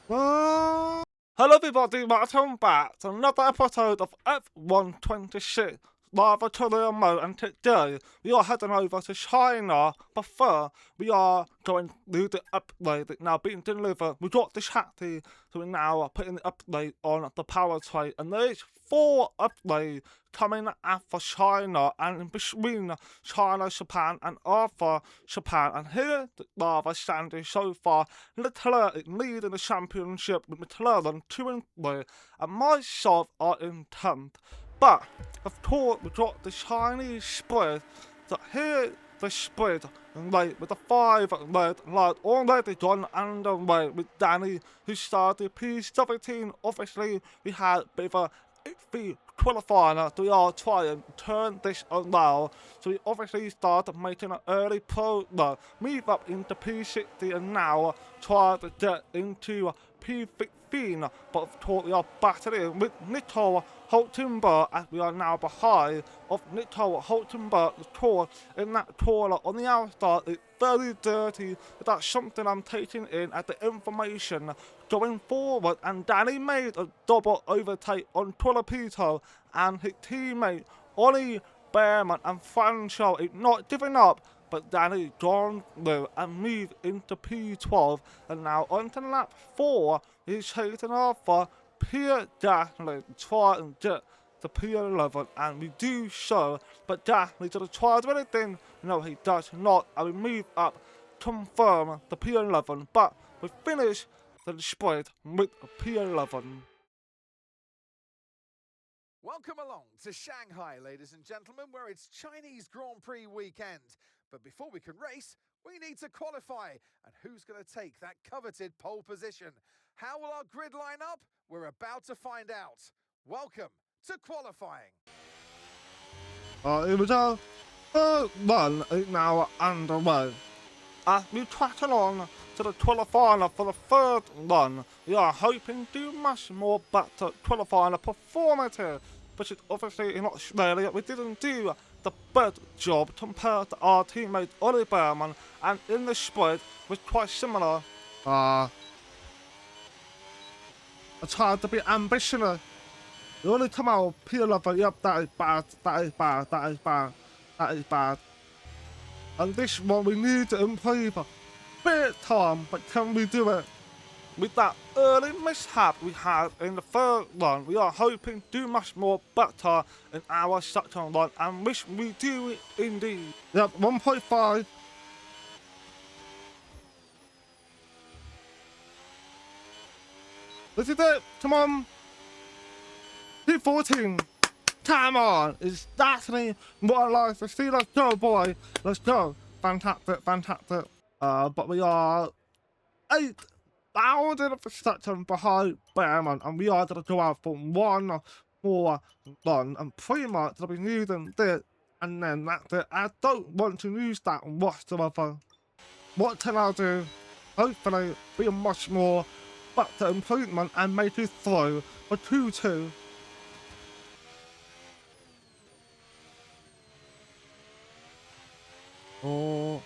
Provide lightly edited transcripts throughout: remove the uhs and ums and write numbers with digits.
Hello everybody, welcome back to another episode of F126 live at Podium mode, and today we are heading over to China, but first we are going to do the upgrade that's now being delivered. We got the chassis, so we're now putting the upgrade on the powertrain, and there's 4 upgrades coming out for China, and in between China, Japan and Alpha Japan, and here the lava standing so far. Leclerc is leading the championship with McLaren 2 and 3, and myself are in 10th. But of course we got the Chinese spread, so here the spread right with the 5 red light already done underway with Danny, who started P17. Obviously we had a bit of a qualifier, so we are trying to turn this around. So we obviously started making an early progress, move up into P60, and now try to get into P15. But of course we are battling with Nico Hulkenberg, as we are now behind of Nico Hulkenberg. The tour in that corner on the outside is very dirty. That's something I'm taking in as the information going forward. And Danny made a double overtake on Torpedo, and his teammate Ollie Behrman and Franco is not giving up, but Danny gone through and moved into P12, and now onto lap 4 he's chasing after Pierre Gasly to try and get the P11, and we do so, but Gasly doesn't try to do anything. No, he does not, and we move up, confirm the P11, but we finish the spread with P11. Welcome along to Shanghai, ladies and gentlemen, where it's Chinese Grand Prix weekend. But before we can race, we need to qualify. And who's going to take that coveted pole position? How will our grid line up? We're about to find out. Welcome to qualifying. It was our third run is now underway. As we track along to the qualifier for the third run, we are hoping to do much more better qualifier performance, which is obviously in Australia we didn't do the best job compared to our teammate Ollie Behrman, and in the spread was quite similar. I tried to be ambitious. The only time I'll P11, yep, that is bad, that is bad, that is bad, that is bad. And this one we need to improve bit time, but can we do it? With that early mishap we had in the third run, we are hoping to do much more better in our second run, and wish we do it indeed. Yep, 1.5. This is it, come on. 214. Come on, it's definitely what I like to see. Let's go, boy. Let's go. Fantastic, fantastic. But we are 8,000 of a section behind Behrman, and we are going to go out for 1 more run, and pretty much I'll be using this, and then that's it. I don't want to use that whatsoever. What can I do? Hopefully, be a much more better improvement and make it through for 2-2. Oh.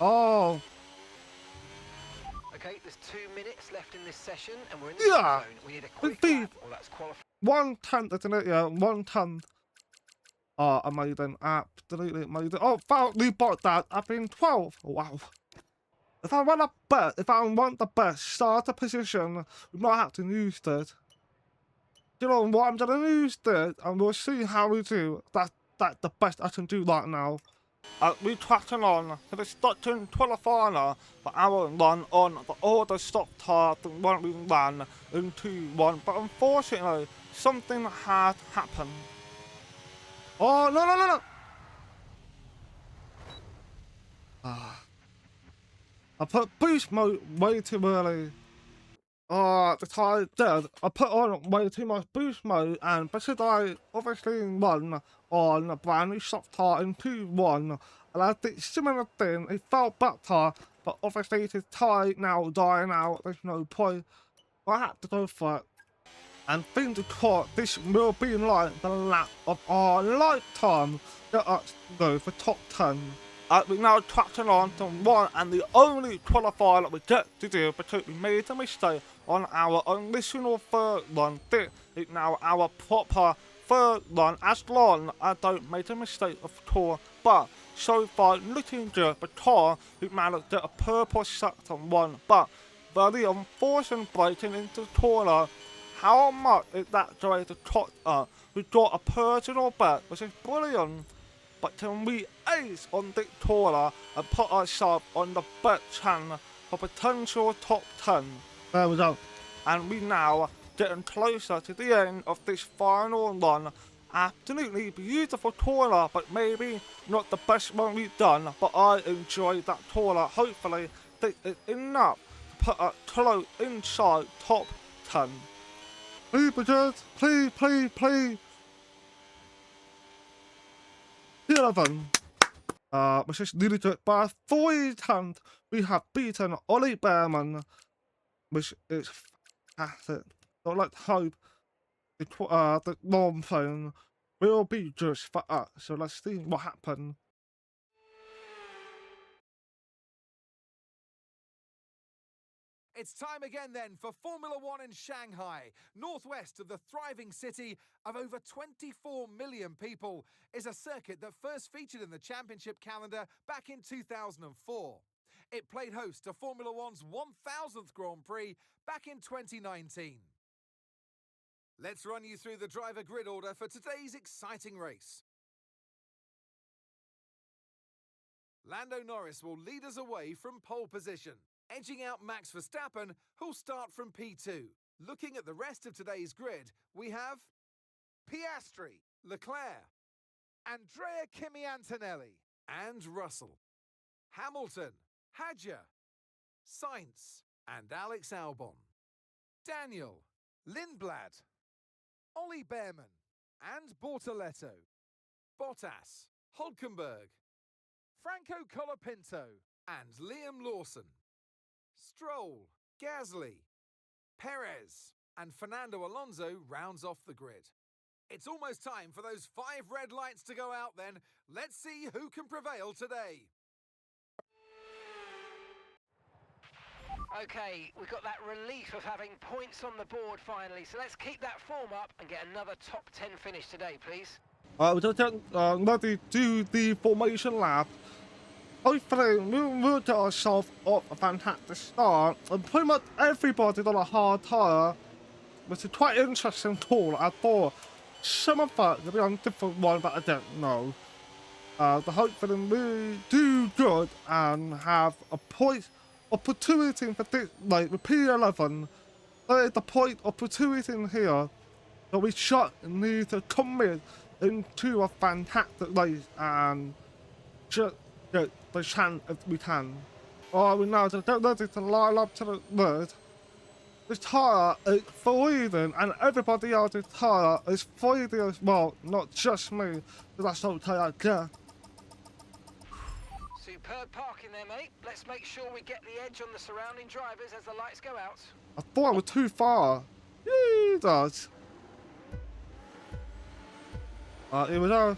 Oh. Okay, there's 2 minutes left in this session, and we're in the zone. We need a quick lap. Well, that's qualifying. 1/10, isn't it? Yeah, 1/10. Oh, amazing. Absolutely amazing. Oh, finally bought that. I've been 12. Wow. If I want the best starter position, we might have to use this. You know what? I'm gonna use this, and we'll see how we do. That's the best I can do right now. We tracking on to the Stockton qualifier for our run on the order stop tire the one we ran in 2-1, but unfortunately something had happened. Oh no! I put boost mode way too early. Oh, the tire dead. I put on way too much boost mode, and because I obviously run on a brand new soft tire in 2-1, and I did similar thing, it felt better, but obviously it is tire now dying out, there's no point. I had to go for it. And fingers crossed, this will be like the lap of our lifetime. Get us to go for top 10. We now traction on to one and the only qualifier that we get to do because we made a mistake on our original third run. This is now our proper third run, as long as I don't make a mistake of tour. But so far looking good because we managed to get a purple sector one. But very unfortunate breaking into Tour. How much is that going to cost us? We got a personal bet, which is brilliant. But can we ace on this Tour and put ourselves on the bet channel for potential top 10? There we go. And we now getting closer to the end of this final run. Absolutely beautiful Tour, but maybe not the best one we've done. But I enjoyed that Tour. Hopefully this is enough to put us close inside top 10. Please, Bridget, please, please, please. 11. Which is nearly good by 3 times. We have beaten Ollie Behrman, which is fantastic. So let's hope the long phone will be just for us. So let's see what happens. It's time again then for Formula One in Shanghai. Northwest of the thriving city of over 24 million people is a circuit that first featured in the championship calendar back in 2004. It played host to Formula One's 1000th Grand Prix back in 2019. Let's run you through the driver grid order for today's exciting race. Lando Norris will lead us away from pole position, edging out Max Verstappen, who'll start from P2. Looking at the rest of today's grid, we have Piastri, Leclerc, Andrea Kimi Antonelli, and Russell, Hamilton, Hadjar, Sainz, and Alex Albon, Daniel, Lindblad, Ollie Behrman, and Bortoletto, Bottas, Hulkenberg, Franco Colapinto, and Liam Lawson, Stroll, Gasly, Perez, and Fernando Alonso rounds off the grid. It's almost time for those 5 red lights to go out then. Let's see who can prevail today. Okay, we've got that relief of having points on the board finally, so let's keep that form up and get another top 10 finish today, please. We're just getting ready to do the formation lap. Hopefully we'll get ourselves off a fantastic start. And pretty much everybody's on a hard tyre, which is quite interesting tool. I thought some of that would be on a different one, but I don't know. Hopefully we do good and have a point opportunity for this, like with P11. There is the point opportunity in here that we should need to commit into a fantastic race and just get the chance if we can. We now just get ready to line up to the grid. This tyre is freezing and everybody else's tyre is freezing as well, not just me. So that's okay, I guess. Superb parking there, mate. Let's make sure we get the edge on the surrounding drivers as the lights go out. I thought I was too far. Jesus. Here we go.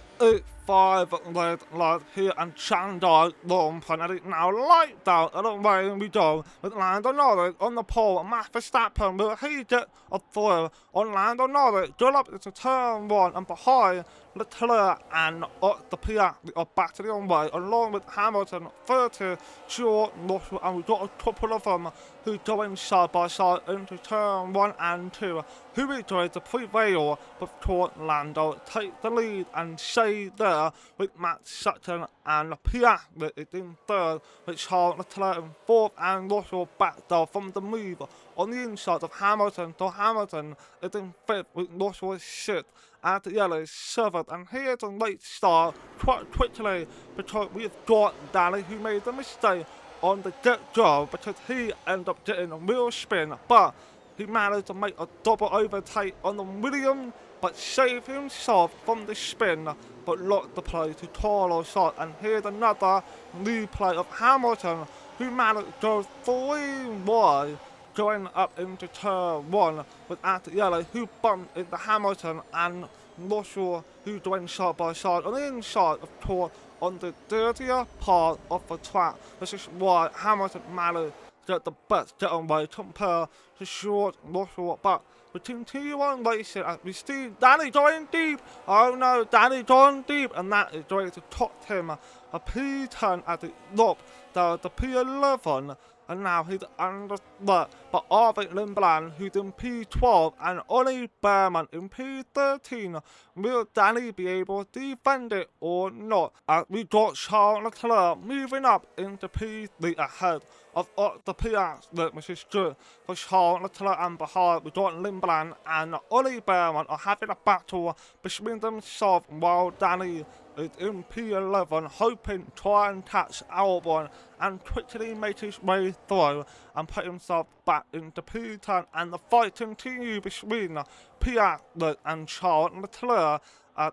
5 red lights here and Shanghai long penalty now light down and away we go with Lando Norris on the pole. Max Verstappen will he get a through on Lando Norris. Good up into turn 1 and behind Leclerc and the Piastri are back to the on way along with Hamilton, 30, George, Russell, and we've got a couple of them who going side by side into turn 1 and 2. Who is going to prevail before Lando take the lead and stay there with Max Sutton and Piastri is in 3rd with Charles Leclerc in 4th and Russell back there from the move on the inside of Hamilton. So Hamilton is in 5th with Russell 6th and the yellow is 7th. And here's a late start quite quickly because we've got Danny who made the mistake on the get-go because he ended up getting a real spin, but he managed to make a double overtake on the Williams, but saved himself from the spin, but lost the play to Carlos Sainz. And here's another replay of Hamilton, who managed to go 3 wide going up into turn 1 with at yellow, who bumped into Hamilton and Russell, who joined side by side on the inside of turn on the dirtier part of the track. This is why Hamilton managed to get the best getaway compared to short Russell, but we continue on racing as we see Danny going deep. Oh no, Danny going deep, and that is going to top him a P10 at the top down the P11, and now he's under that. But Arvid Lindblad, who's in P12, and Ollie Behrman in P13. Will Danny be able to defend it or not? As we got Charles Leclerc moving up into P3 ahead of the P8, which is good for Charles Leclerc, and behind we got Lindblad and Ollie Behrman are having a battle between themselves while Danny is in P11, hoping to try and catch Albon and quickly make his way through and put himself back into P10, and the fight continues between P8 and Charles Leclerc.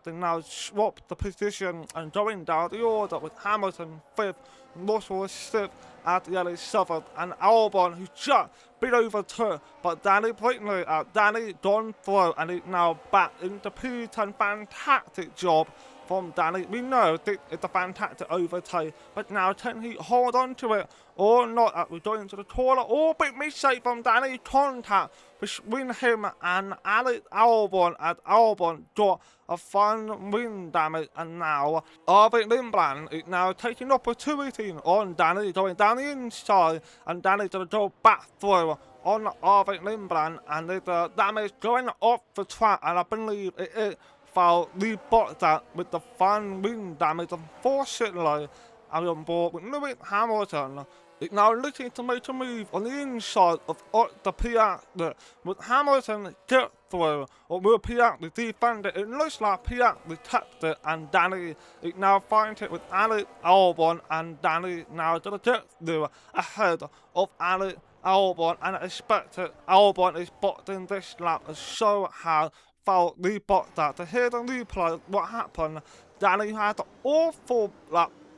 They now swap the position and going down the order with Hamilton 5th, Russell 6th, at yellow 7th, and Albon, who's just been overtook, but Danny Bridley, Danny gone through, and he's now back into P10. Fantastic job from Danny. We know it's a fantastic overtake, but now can he hold on to it or not? We're going to the corner. Oh, big mistake from Danny. Contact between him and Alex Albon, as Albon got a fine wind damage, and now Arvid Lindblad is now taking opportunity on Danny, going down the inside, and Danny's going to go back through on Arvid Lindblad, and there's damage going off the track, and I believe it is foul rebought that with the fine wind damage. Unfortunately, I'm on board with Lewis Hamilton. It's now looking to make a move on the inside of the P8, with Hamilton get through, or will P8 defend it? It looks like P8 tapped it, and Danny is now finds it with Alex Albon, and Danny now gonna get through ahead of Alex Albon, and I expect that Albon is boxing this lap, and so has foul rebought that. To hear the replay, what happened, Danny had an awful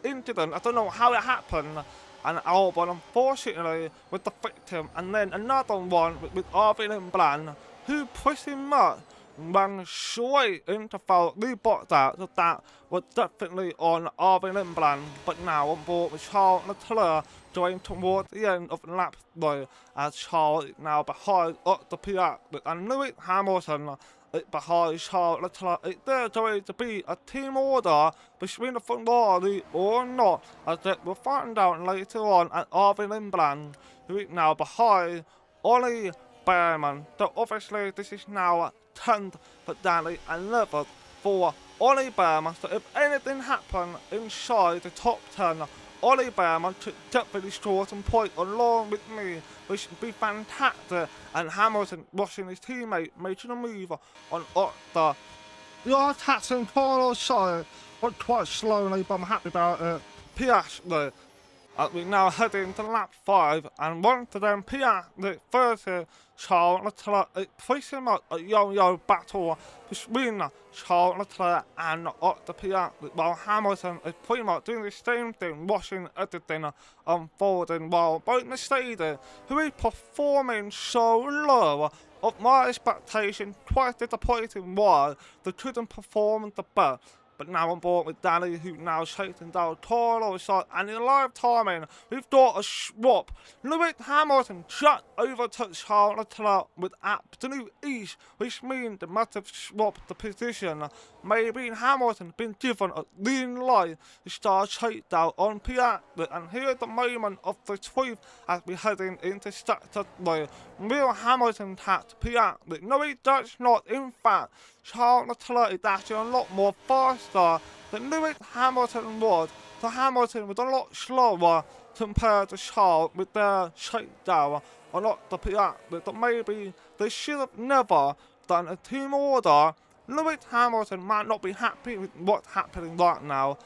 incident. I don't know how it happened, and Albon unfortunately with the victim, and then another one with Arvid Lindblad, who pretty much ran straight into foul rebought that, so that was definitely on Arvid Lindblad. But now on board with Charles Leclerc going towards the end of lap 3, as Charles is now behind the P8, and Lewis Hamilton behind Charles Leclerc. Is there going to be a team order between the Ferrari or not? As we'll find out later on. At Arvid Lindblad, who is now behind Ollie Behrman. So obviously this is now 10th for Danny and 11th for Ollie Behrman. So if anything happens inside the top 10, Ollie Behrman took definitely score some points along with me, which would be fantastic. And Hamilton watching his teammate making a move on the attacking corner side. Went quite slowly, but I'm happy about it. Piastri. We're now heading to lap 5, and once again Piastri 30, Charles Leclerc. It's pretty much a yo-yo battle between Charles Leclerc and the Piastri, while Hamilton is pretty much doing the same thing, watching everything unfolding, while both Mercedes, who is performing so low of my expectation, quite disappointing why they couldn't perform the best. But now on board with Danny, who now chasing down Toro side, and in live timing, we've got a swap. Lewis Hamilton just overtook Charles Leclerc with absolute ease, which means they must have swapped the position. Maybe Hamilton been given a green light to start chase down on Piastri, and here's the moment of the truth as we're heading into sector 3. Will Hamilton catch Piastri? No, he does not. In fact, Charles Leclerc is actually a lot more faster than Lewis Hamilton was. So Hamilton was a lot slower compared to Charles with their shakedown on the Piastri. So maybe they should have never done a team order. Lewis Hamilton might not be happy with what's happening right now.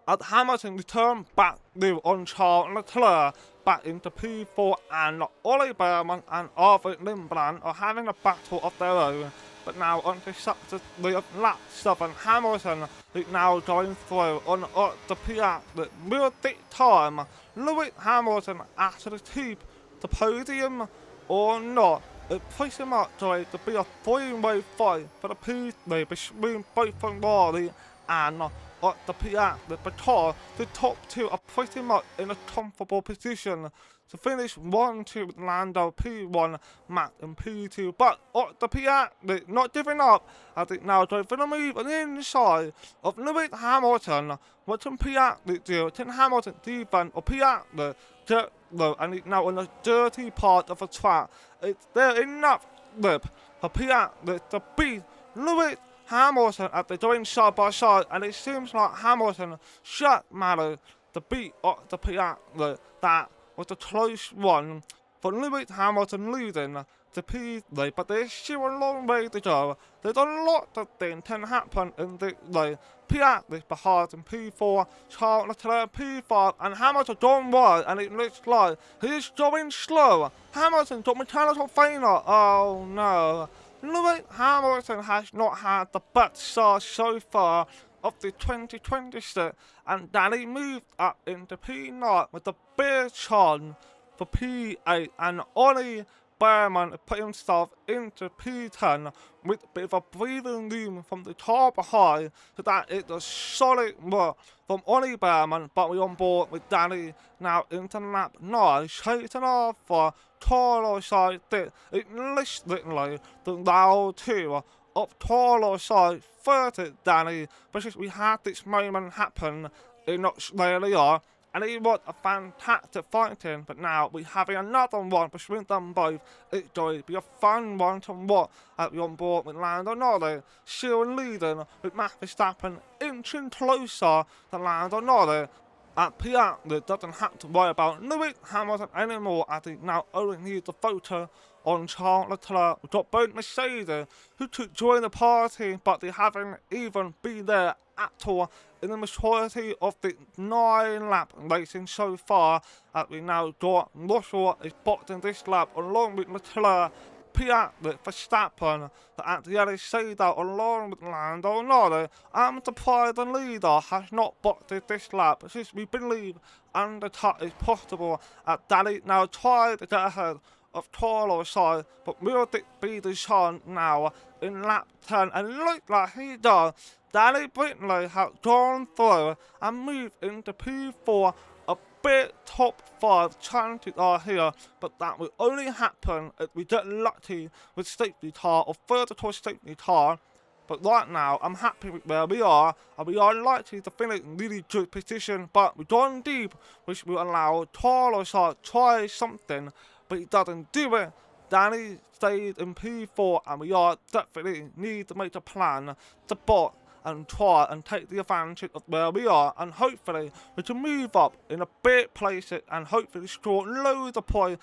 As Hamilton returned back new on Charles Leclerc back into P4, and Ollie Behrman and Arvid Lindblad are having a battle of their own. But now on to sector 3 of lap 7, Hamilton is now going through on the Piastri. Will this time Lewis Hamilton actually keep the podium or not, it pretty much going to be a three-way fight for the P3 between both Ferrari and the P8, because the top two are pretty much in a comfortable position to finish 1-2 with Lando P1, Max and P2, but the P8 they're not giving up as it now going for the move on the inside of Lewis Hamilton. What can P8 do? Can Hamilton defend or P8 get low and it's now on the dirty part of the track? It's there enough lip for P8 to beat Lewis Hamilton as they're going side by side, and it seems like Hamilton should manage to beat the P8 that was a close one for Lewis Hamilton losing to P3, but there's still a long way to go. There's a lot of things can happen in this race. P8 is behind in P4, Charles Leclerc P5, and Hamilton going wide, and it looks like he's going slow. Hamilton got mechanical failure. Oh no. Lewis Hamilton has not had the best start so far of the 2026, and then he moved up into P9 with a big chance for P8, and Ollie Behrman put himself into P10 with a bit of a breathing room from the car behind, so that it's a solid work from Ollie Behrman, but we're on board with Danny now into lap 9, chasing after Carlos side did it literally the round 2 of Carlos side 30 Danny, because we had this moment happen in Australia, and it was a fantastic fighting, but now we're having another one between them both. It's going to be a fun one to watch as we're on board with Lando Norris, still leading with Max Verstappen inching closer to Lando Norris. At P8 doesn't have to worry about Lewis Hamilton anymore, as he now only needs a photo on Charles Leclerc. We've got both Mercedes who could join the party, but they haven't even been there at all in the majority of the 9-lap racing so far. As we now got Russell is boxing this lap along with Leclerc. P8 Verstappen at the other side out along with Lando Norris. I'm surprised the leader has not boxed this lap, since we believe undercut is possible. Danny now tried to get ahead of Carlos side, but will it be the chance now in lap 10? And it looks like he does. Danny Bridley has gone through and moved into P4. A bit top 5 chances are here, but that will only happen if we get lucky with safety car or further towards safety car. But right now, I'm happy with where we are, and we are likely to finish in really good position, but we've gone deep, which will allow Carlos to try something, but he doesn't do it. Danny stayed in P4, and we are definitely need to make a plan to bot and try and take the advantage of where we are, and hopefully we can move up in a big places and hopefully score loads of points.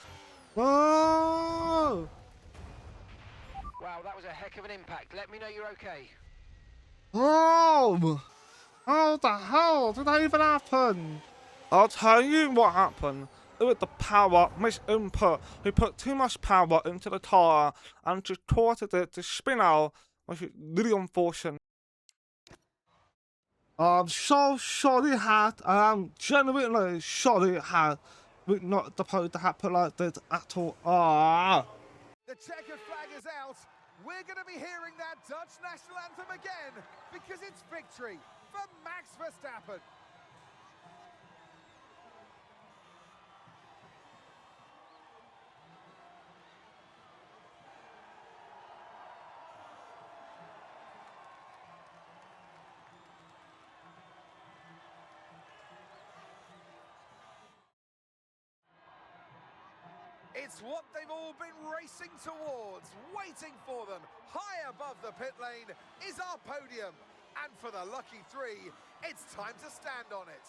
Oh! Wow, that was a heck of an impact. Let me know you're okay. Oh! How the hell did that even happen? I'll tell you what happened. It was the power misinput. We put too much power into the tire and just caused it to spin out, which is really unfortunate. I'm so sorry, Hat. I'm genuinely sorry, Hat. We're not supposed to happen like this at all. Ah. The checkered flag is out. We're going to be hearing that Dutch national anthem again, because it's victory for Max Verstappen. It's what they've all been racing towards, waiting for them. High above the pit lane is our podium. And for the lucky 3, it's time to stand on it.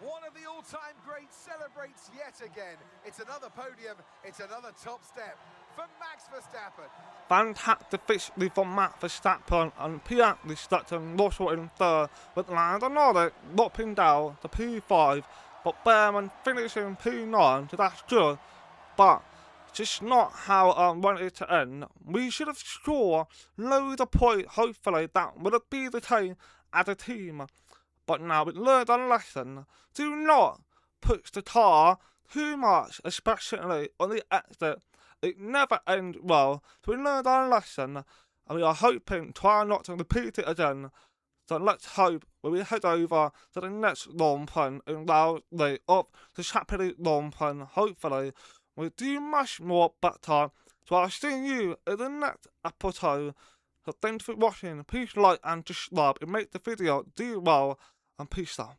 One of the all-time greats celebrates yet again. It's another podium, it's another top step for Max Verstappen. Fantastic victory from Max Verstappen, and P8 stuck to Russell in third, with Lando Norris dropping down to P5, but Behrman finishing P9, so that's good, but just not how I wanted it to end. We should have scored loads of points, hopefully that would be the case as a team. But now we learned a lesson. Do not push the car too much, especially on the exit. It never ends well, so we learned our lesson, and we are hoping try not to repeat it again. So let's hope when we head over to the next long run in round 3 of the Champions long run, hopefully we'll do much more better. So I'll see you in the next episode. So thanks for watching, please like and subscribe, and make the video do well, and peace out.